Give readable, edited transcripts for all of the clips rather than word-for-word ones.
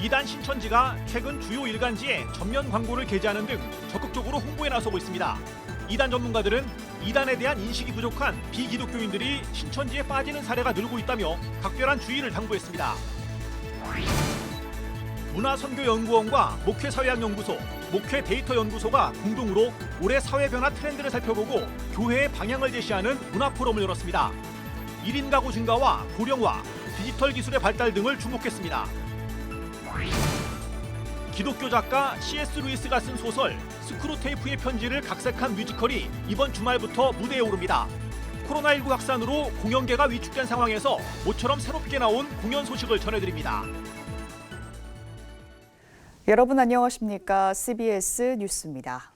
2단 신천지가 최근 주요 일간지에 전면 광고를 게재하는 등 적극적으로 홍보에 나서고 있습니다. 2단 전문가들은 2단에 대한 인식이 부족한 비기독교인들이 신천지에 빠지는 사례가 늘고 있다며 각별한 주의를 당부했습니다. 문화선교연구원과 목회사회학연구소, 목회데이터연구소가 공동으로 올해 사회변화 트렌드를 살펴보고 교회의 방향을 제시하는 문화포럼을 열었습니다. 1인 가구 증가와 고령화, 디지털 기술의 발달 등을 주목했습니다. 기독교 작가 C.S. 루이스가 쓴 소설 스크루테이프의 편지를 각색한 뮤지컬이 이번 주말부터 무대에 오릅니다. 코로나19 확산으로 공연계가 위축된 상황에서 모처럼 새롭게 나온 공연 소식을 전해드립니다. 여러분 안녕하십니까? CBS 뉴스입니다.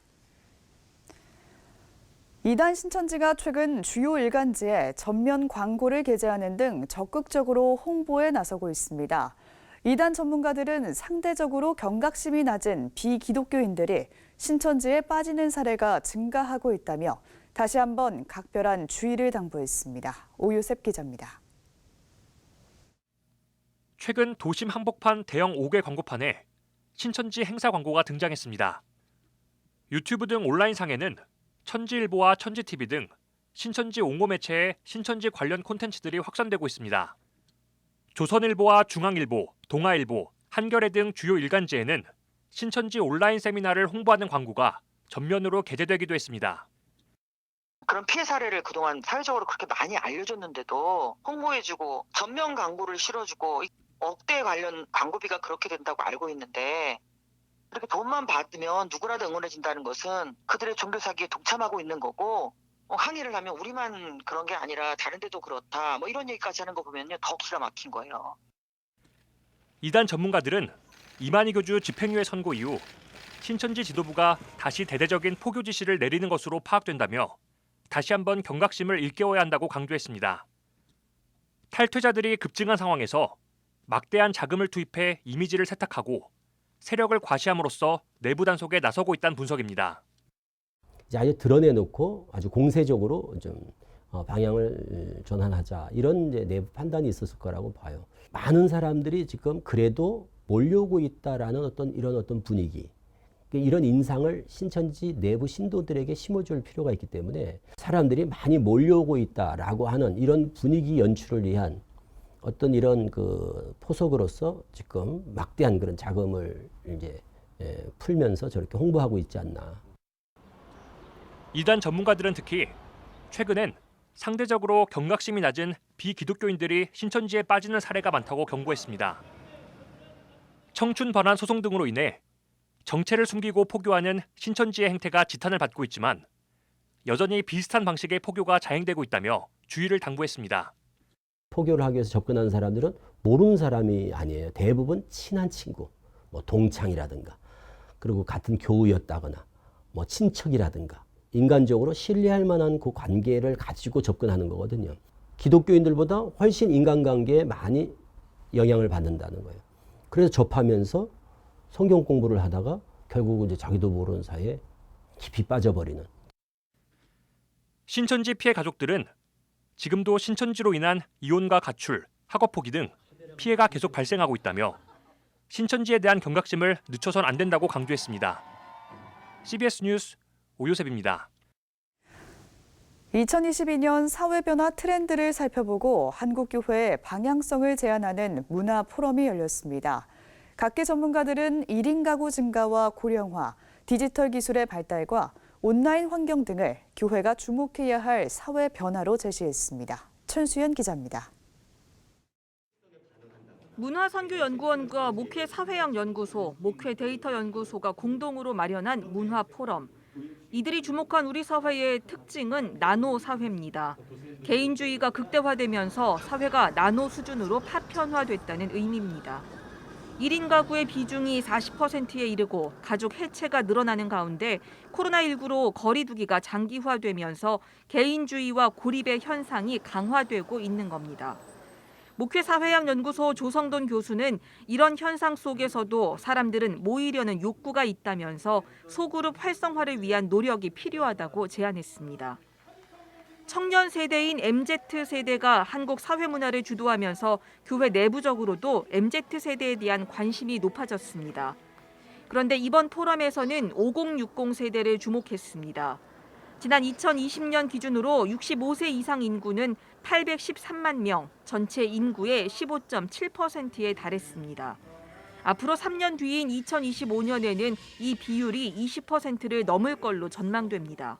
2단 신천지가 최근 주요 일간지에 전면 광고를 게재하는 등 적극적으로 홍보에 나서고 있습니다. 2단 전문가들은 상대적으로 경각심이 낮은 비기독교인들이 신천지에 빠지는 사례가 증가하고 있다며 다시 한번 각별한 주의를 당부했습니다. 오유셉 기자입니다. 최근 도심 한복판 대형 5개 광고판에 신천지 행사 광고가 등장했습니다. 유튜브 등 온라인상에는 천지일보와 천지TV 등 신천지 옹호 매체의 신천지 관련 콘텐츠들이 확산되고 있습니다. 조선일보와 중앙일보, 동아일보, 한겨레 등 주요 일간지에는 신천지 온라인 세미나를 홍보하는 광고가 전면으로 게재되기도 했습니다. 그런 피해 사례를 그동안 사회적으로 그렇게 많이 알려줬는데도 홍보해주고 전면 광고를 실어주고 억대 관련 광고비가 그렇게 된다고 알고 있는데 이렇게 돈만 받으면 누구라도 응원해준다는 것은 그들의 종교 사기에 동참하고 있는 거고 항의를 하면 우리만 그런 게 아니라 다른 데도 그렇다 이런 얘기까지 하는 거 보면요 더 기가 막힌 거예요. 2단 전문가들은 이만희 교주 집행유예 선고 이후 신천지 지도부가 다시 대대적인 포교 지시를 내리는 것으로 파악된다며 다시 한번 경각심을 일깨워야 한다고 강조했습니다. 탈퇴자들이 급증한 상황에서 막대한 자금을 투입해 이미지를 세탁하고 세력을 과시함으로써 내부 단속에 나서고 있다는 분석입니다. 이제 아예 드러내놓고 아주 공세적으로 좀 방향을 전환하자 이런 이제 내부 판단이 있었을 거라고 봐요. 많은 사람들이 지금 그래도 몰려오고 있다라는 이런 분위기, 이런 인상을 신천지 내부 신도들에게 심어줄 필요가 있기 때문에 사람들이 많이 몰려오고 있다라고 하는 이런 분위기 연출을 위한 이런 포석으로서 지금 막대한 그런 자금을 이제 풀면서 저렇게 홍보하고 있지 않나. 2단 전문가들은 특히 최근엔 상대적으로 경각심이 낮은 비기독교인들이 신천지에 빠지는 사례가 많다고 경고했습니다. 청춘 반환 소송 등으로 인해 정체를 숨기고 포교하는 신천지의 행태가 지탄을 받고 있지만 여전히 비슷한 방식의 포교가 자행되고 있다며 주의를 당부했습니다. 포교를 하기 위해서 접근하는 사람들은 모르는 사람이 아니에요. 대부분 친한 친구, 동창이라든가, 그리고 같은 교우였다거나, 친척이라든가, 인간적으로 신뢰할 만한 그 관계를 가지고 접근하는 거거든요. 기독교인들보다 훨씬 인간관계에 많이 영향을 받는다는 거예요. 그래서 접하면서 성경 공부를 하다가 결국은 이제 자기도 모르는 사이에 깊이 빠져버리는. 신천지 피해 가족들은 지금도 신천지로 인한 이혼과 가출, 학업 포기 등 피해가 계속 발생하고 있다며 신천지에 대한 경각심을 늦춰선 안 된다고 강조했습니다. CBS 뉴스 오요셉입니다. 2022년 사회변화 트렌드를 살펴보고 한국교회의 방향성을 제안하는 문화포럼이 열렸습니다. 각계 전문가들은 1인 가구 증가와 고령화, 디지털 기술의 발달과 온라인 환경 등을 교회가 주목해야 할 사회 변화로 제시했습니다. 천수연 기자입니다. 문화선교연구원과 목회사회학연구소, 목회데이터연구소가 공동으로 마련한 문화포럼. 이들이 주목한 우리 사회의 특징은 나노 사회입니다. 개인주의가 극대화되면서 사회가 나노 수준으로 파편화됐다는 의미입니다. 1인 가구의 비중이 40%에 이르고 가족 해체가 늘어나는 가운데 코로나19로 거리 두기가 장기화되면서 개인주의와 고립의 현상이 강화되고 있는 겁니다. 목회사회학연구소 조성돈 교수는 이런 현상 속에서도 사람들은 모이려는 욕구가 있다면서 소그룹 활성화를 위한 노력이 필요하다고 제안했습니다. 청년 세대인 MZ세대가 한국 사회문화를 주도하면서 교회 내부적으로도 MZ세대에 대한 관심이 높아졌습니다. 그런데 이번 포럼에서는 5060 세대를 주목했습니다. 지난 2020년 기준으로 65세 이상 인구는 813만 명, 전체 인구의 15.7%에 달했습니다. 앞으로 3년 뒤인 2025년에는 이 비율이 20%를 넘을 걸로 전망됩니다.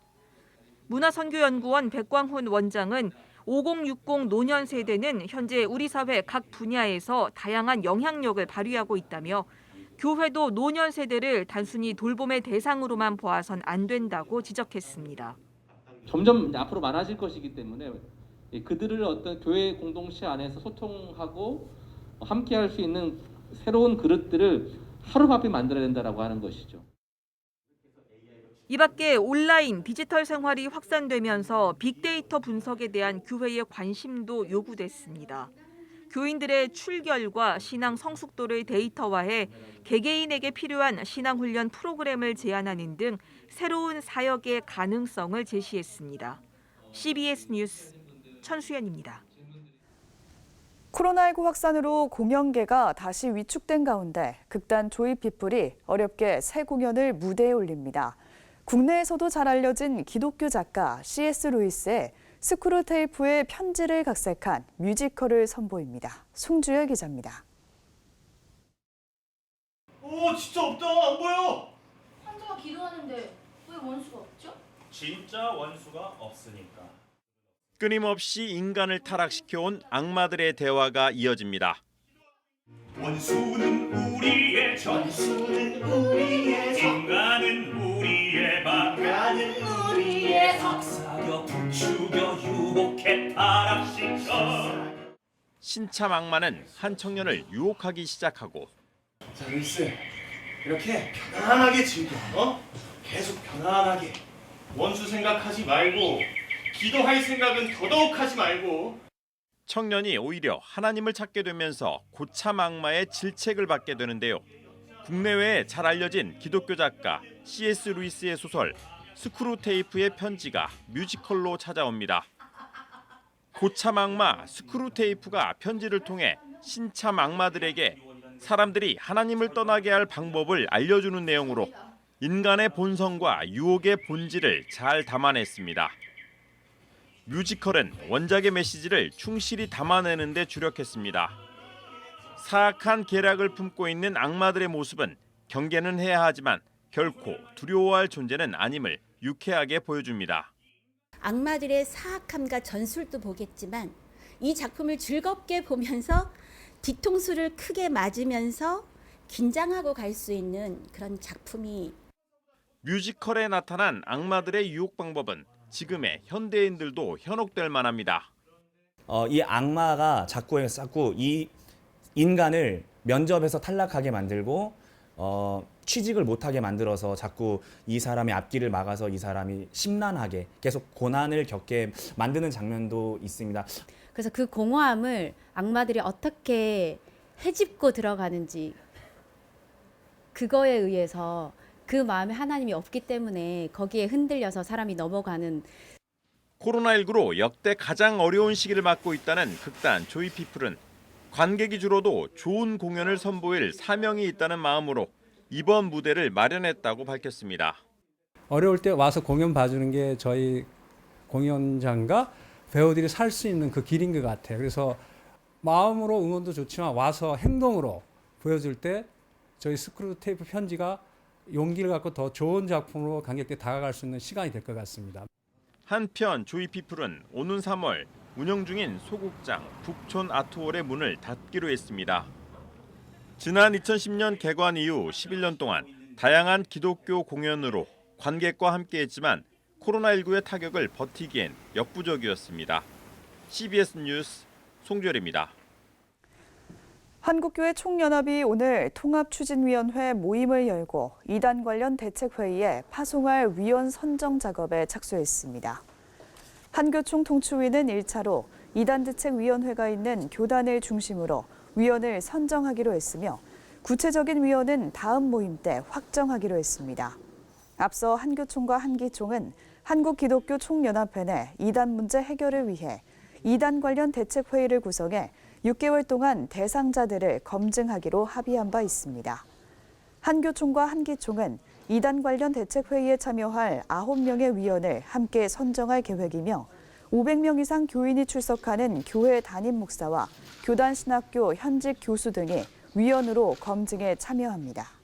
문화선교연구원 백광훈 원장은 5060 노년 세대는 현재 우리 사회 각 분야에서 다양한 영향력을 발휘하고 있다며 교회도 노년 세대를 단순히 돌봄의 대상으로만 보아선 안 된다고 지적했습니다. 점점 앞으로 많아질 것이기 때문에 그들을 어떤 교회 공동체 안에서 소통하고 함께할 수 있는 새로운 그릇들을 하루바삐 만들어야 된다라고 하는 것이죠. 이 밖에 온라인 디지털 생활이 확산되면서 빅데이터 분석에 대한 교회의 관심도 요구됐습니다. 교인들의 출결과 신앙 성숙도를 데이터화해 개개인에게 필요한 신앙 훈련 프로그램을 제안하는 등 새로운 사역의 가능성을 제시했습니다. CBS 뉴스 천수연입니다. 코로나19 확산으로 공연계가 다시 위축된 가운데 극단 조이피플이 어렵게 새 공연을 무대에 올립니다. 국내에서도 잘 알려진 기독교 작가 C.S. 루이스의 스크루테이프의 편지를 각색한 뮤지컬을 선보입니다. 송주열 기자입니다. 진짜 없다. 안 보여. 환자가 기도하는데 왜 원수가 없죠? 진짜 원수가 없으니까. 끊임없이 인간을 타락시켜온 악마들의 대화가 이어집니다. 원수는 우리의 전수는 우리의 인간은 우리의 인간은 우리의 sak사려 부추겨 유혹해 타락시켜. 신참 악마는 한 청년을 유혹하기 시작하고 자, 루이스 이렇게 편안하게 즐겨. 계속 편안하게. 원수 생각하지 말고 기도할 생각은 더더욱 하지 말고. 청년이 오히려 하나님을 찾게 되면서 고참 악마의 질책을 받게 되는데요. 국내외에 잘 알려진 기독교 작가 C.S. 루이스의 소설 스크루테이프의 편지가 뮤지컬로 찾아옵니다. 고참 악마 스크루테이프가 편지를 통해 신참 악마들에게 사람들이 하나님을 떠나게 할 방법을 알려주는 내용으로 인간의 본성과 유혹의 본질을 잘 담아냈습니다. 뮤지컬은 원작의 메시지를 충실히 담아내는 데 주력했습니다. 사악한 계략을 품고 있는 악마들의 모습은 경계는 해야 하지만 결코 두려워할 존재는 아님을 유쾌하게 보여줍니다. 악마들의 사악함과 전술도 보겠지만 이 작품을 즐겁게 보면서 뒤통수를 크게 맞으면서 긴장하고 갈 수 있는 그런 작품이 뮤지컬에 나타난 악마들의 유혹 방법은 지금의 현대인들도 현혹될 만합니다. 이 악마가 자꾸 이 인간을 면접에서 탈락하게 만들고 취직을 못하게 만들어서 자꾸 이 사람의 앞길을 막아서 이 사람이 심란하게 계속 고난을 겪게 만드는 장면도 있습니다. 그래서 그 공허함을 악마들이 어떻게 헤집고 들어가는지 그거에 의해서 그 마음에 하나님이 없기 때문에 거기에 흔들려서 사람이 넘어가는. 코로나19로 역대 가장 어려운 시기를 맞고 있다는 극단 조이피플은 관객이 줄어도 좋은 공연을 선보일 사명이 있다는 마음으로 이번 무대를 마련했다고 밝혔습니다. 어려울 때 와서 공연 봐주는 게 저희 공연장과 배우들이 살 수 있는 그 길인 것 같아요. 그래서 마음으로 응원도 좋지만 와서 행동으로 보여줄 때 저희 스크루테이프 편지가 용기를 갖고 더 좋은 작품으로 관객들에 다가갈 수 있는 시간이 될 것 같습니다. 한편 조이피플은 오는 3월 운영 중인 소극장 북촌 아트홀의 문을 닫기로 했습니다. 지난 2010년 개관 이후 11년 동안 다양한 기독교 공연으로 관객과 함께했지만 코로나19의 타격을 버티기엔 역부족이었습니다. CBS 뉴스 송주열입니다. 한국교회 총연합이 오늘 통합추진위원회 모임을 열고 이단 관련 대책회의에 파송할 위원 선정 작업에 착수했습니다. 한교총 통추위는 1차로 이단 대책위원회가 있는 교단을 중심으로 위원을 선정하기로 했으며 구체적인 위원은 다음 모임 때 확정하기로 했습니다. 앞서 한교총과 한기총은 한국기독교총연합회 내 이단 문제 해결을 위해 이단 관련 대책회의를 구성해 6개월 동안 대상자들을 검증하기로 합의한 바 있습니다. 한교총과 한기총은 이단 관련 대책회의에 참여할 9명의 위원을 함께 선정할 계획이며 500명 이상 교인이 출석하는 교회 담임 목사와 교단 신학교 현직 교수 등이 위원으로 검증에 참여합니다.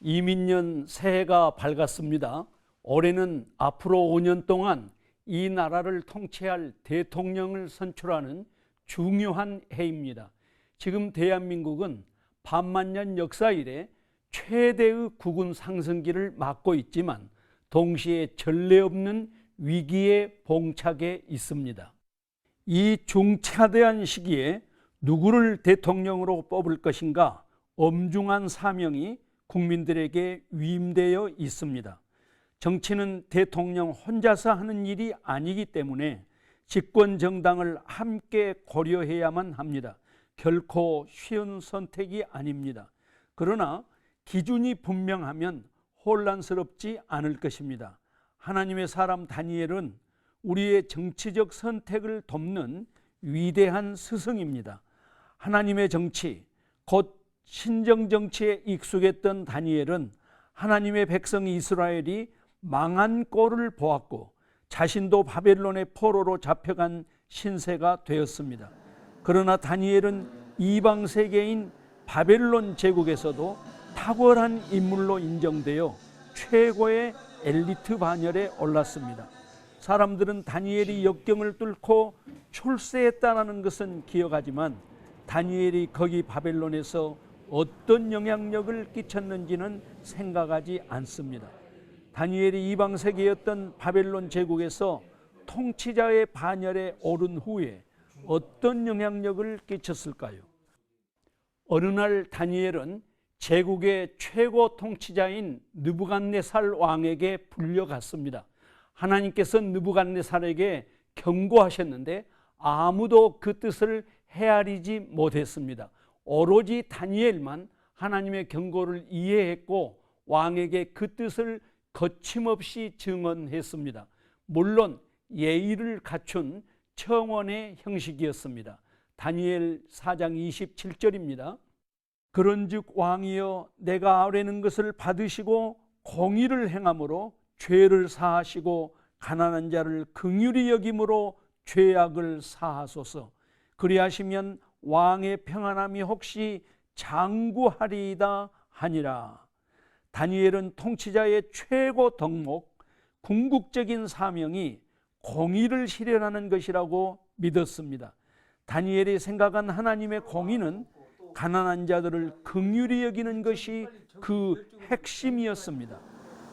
이민년 새해가 밝았습니다. 올해는 앞으로 5년 동안 이 나라를 통치할 대통령을 선출하는 중요한 해입니다. 지금 대한민국은 반만년 역사 이래 최대의 국군 상승기를 맞고 있지만 동시에 전례 없는 위기에 봉착해 있습니다. 이 중차대한 시기에 누구를 대통령으로 뽑을 것인가 엄중한 사명이 국민들에게 위임되어 있습니다. 정치는 대통령 혼자서 하는 일이 아니기 때문에 집권 정당을 함께 고려해야만 합니다. 결코 쉬운 선택이 아닙니다. 그러나 기준이 분명하면 혼란스럽지 않을 것입니다. 하나님의 사람 다니엘은 우리의 정치적 선택을 돕는 위대한 스승입니다. 하나님의 정치, 곧 신정 정치에 익숙했던 다니엘은 하나님의 백성 이스라엘이 망한 꼴을 보았고 자신도 바벨론의 포로로 잡혀간 신세가 되었습니다. 그러나 다니엘은 이방 세계인 바벨론 제국에서도 탁월한 인물로 인정되어 최고의 엘리트 반열에 올랐습니다. 사람들은 다니엘이 역경을 뚫고 출세했다는 것은 기억하지만 다니엘이 거기 바벨론에서 어떤 영향력을 끼쳤는지는 생각하지 않습니다. 다니엘이 이방 세계였던 바벨론 제국에서 통치자의 반열에 오른 후에 어떤 영향력을 끼쳤을까요? 어느 날 다니엘은 제국의 최고 통치자인 느부갓네살 왕에게 불려갔습니다. 하나님께서 느부갓네살에게 경고하셨는데 아무도 그 뜻을 헤아리지 못했습니다. 오로지 다니엘만 하나님의 경고를 이해했고 왕에게 그 뜻을 거침없이 증언했습니다. 물론 예의를 갖춘 청원의 형식이었습니다. 다니엘 4장 27절입니다. 그런즉 왕이여 내가 아뢰는 것을 받으시고 공의를 행함으로 죄를 사하시고 가난한 자를 긍휼히 여김으로 죄악을 사하소서. 그리하시면 왕의 평안함이 혹시 장구하리이다 하니라. 다니엘은 통치자의 최고 덕목, 궁극적인 사명이 공의를 실현하는 것이라고 믿었습니다. 다니엘이 생각한 하나님의 공의는 가난한 자들을 긍휼히 여기는 것이 그 핵심이었습니다.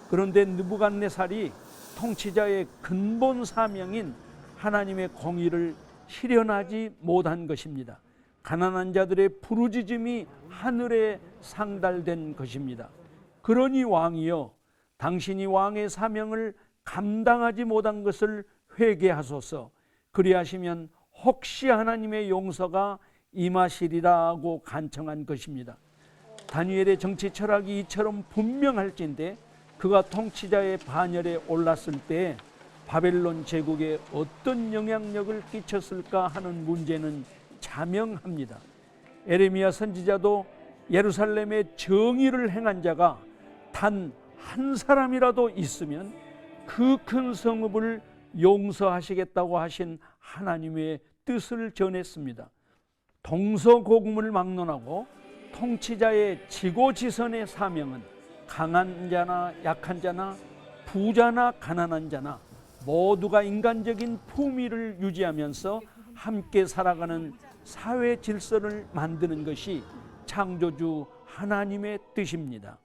그런데 느부갓네살이 통치자의 근본 사명인 하나님의 공의를 실현하지 못한 것입니다. 가난한 자들의 부르짖음이 하늘에 상달된 것입니다. 그러니 왕이여 당신이 왕의 사명을 감당하지 못한 것을 회개하소서. 그리하시면 혹시 하나님의 용서가 임하시리라고 간청한 것입니다. 다니엘의 정치 철학이 이처럼 분명할진데 그가 통치자의 반열에 올랐을 때 바벨론 제국에 어떤 영향력을 끼쳤을까 하는 문제는 자명합니다. 에레미야 선지자도 예루살렘의 정의를 행한 자가 단 한 사람이라도 있으면 그 큰 성읍을 용서하시겠다고 하신 하나님의 뜻을 전했습니다. 동서고금을 막론하고 통치자의 지고지선의 사명은 강한 자나 약한 자나 부자나 가난한 자나 모두가 인간적인 품위를 유지하면서 함께 살아가는 사회 질서를 만드는 것이 창조주 하나님의 뜻입니다.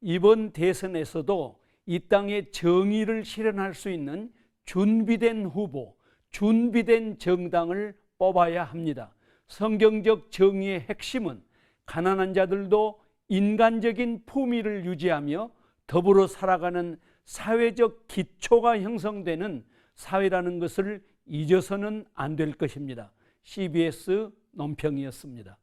이번 대선에서도 이 땅의 정의를 실현할 수 있는 준비된 후보, 준비된 정당을 뽑아야 합니다. 성경적 정의의 핵심은 가난한 자들도 인간적인 품위를 유지하며 더불어 살아가는 사회적 기초가 형성되는 사회라는 것을 잊어서는 안 될 것입니다. CBS 논평이었습니다.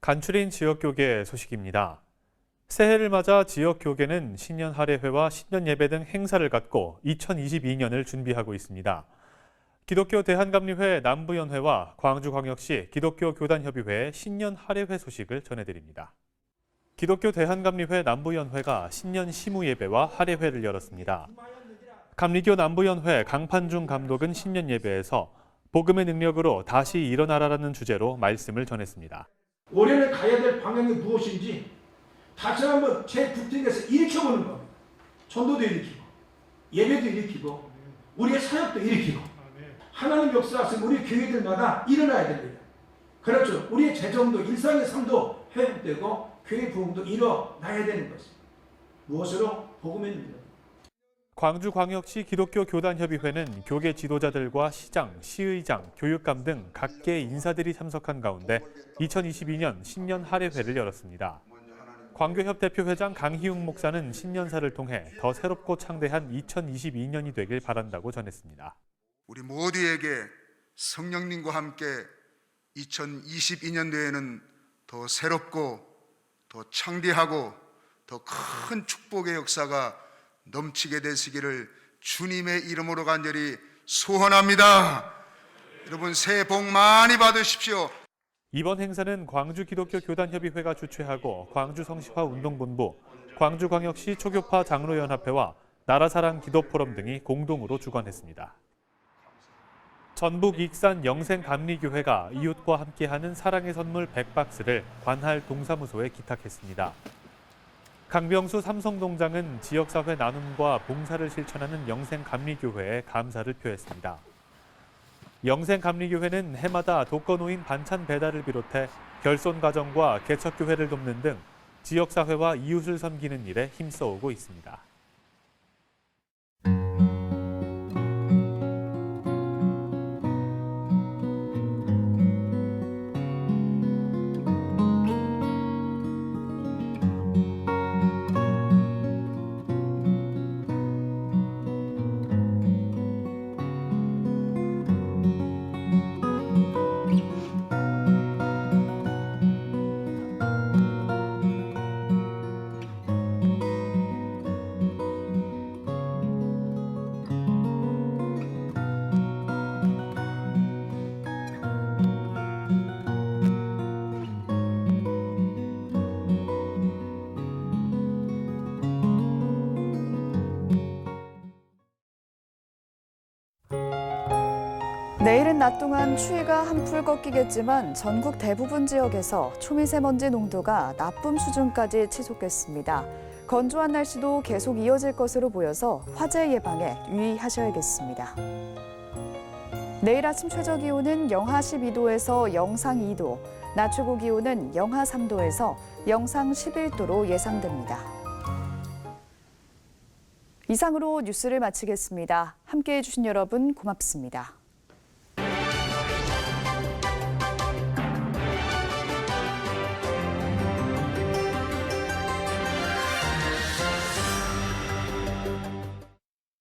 간추린 지역교계 소식입니다. 새해를 맞아 지역교계는 신년 할애회와 신년 예배 등 행사를 갖고 2022년을 준비하고 있습니다. 기독교 대한감리회 남부연회와 광주광역시 기독교교단협의회의 신년 할애회 소식을 전해드립니다. 기독교 대한감리회 남부연회가 신년 시무예배와 할애회를 열었습니다. 감리교 남부연회 강판중 감독은 신년 예배에서 복음의 능력으로 다시 일어나라라는 주제로 말씀을 전했습니다. 올해는 가야 될 방향이 무엇인지 다시 한번 재부팅해서 일으켜보는 겁니다. 전도도 일으키고 예배도 일으키고 우리의 사역도 일으키고 하나님 역사하신 우리 교회들마다 일어나야 됩니다. 그렇죠. 우리의 재정도 일상의 삶도 회복되고 교회 부흥도 일어나야 되는 것입니다. 무엇으로? 복음의 능력. 광주광역시 기독교교단협의회는 교계 지도자들과 시장, 시의장, 교육감 등 각계 인사들이 참석한 가운데 2022년 신년 할애회를 열었습니다. 광교협 대표회장 강희웅 목사는 신년사를 통해 더 새롭고 창대한 2022년이 되길 바란다고 전했습니다. 우리 모두에게 성령님과 함께 2022년도에는 더 새롭고 더 창대하고 더 큰 축복의 역사가 넘치게 되시기를 주님의 이름으로 간절히 소원합니다. 여러분 새해 복 많이 받으십시오. 이번 행사는 광주기독교교단협의회가 주최하고 광주성시화운동본부, 광주광역시 초교파 장로연합회와 나라사랑 기도포럼 등이 공동으로 주관했습니다. 전북 익산 영생감리교회가 이웃과 함께하는 사랑의 선물 100박스를 관할 동사무소에 기탁했습니다. 강병수 삼성동장은 지역사회 나눔과 봉사를 실천하는 영생감리교회에 감사를 표했습니다. 영생감리교회는 해마다 독거노인 반찬 배달을 비롯해 결손가정과 개척교회를 돕는 등 지역사회와 이웃을 섬기는 일에 힘써오고 있습니다. 내일은 낮 동안 추위가 한풀 꺾이겠지만 전국 대부분 지역에서 초미세먼지 농도가 나쁨 수준까지 치솟겠습니다. 건조한 날씨도 계속 이어질 것으로 보여서 화재 예방에 유의하셔야겠습니다. 내일 아침 최저 기온은 영하 12도에서 영상 2도, 낮 최고 기온은 영하 3도에서 영상 11도로 예상됩니다. 이상으로 뉴스를 마치겠습니다. 함께해 주신 여러분 고맙습니다.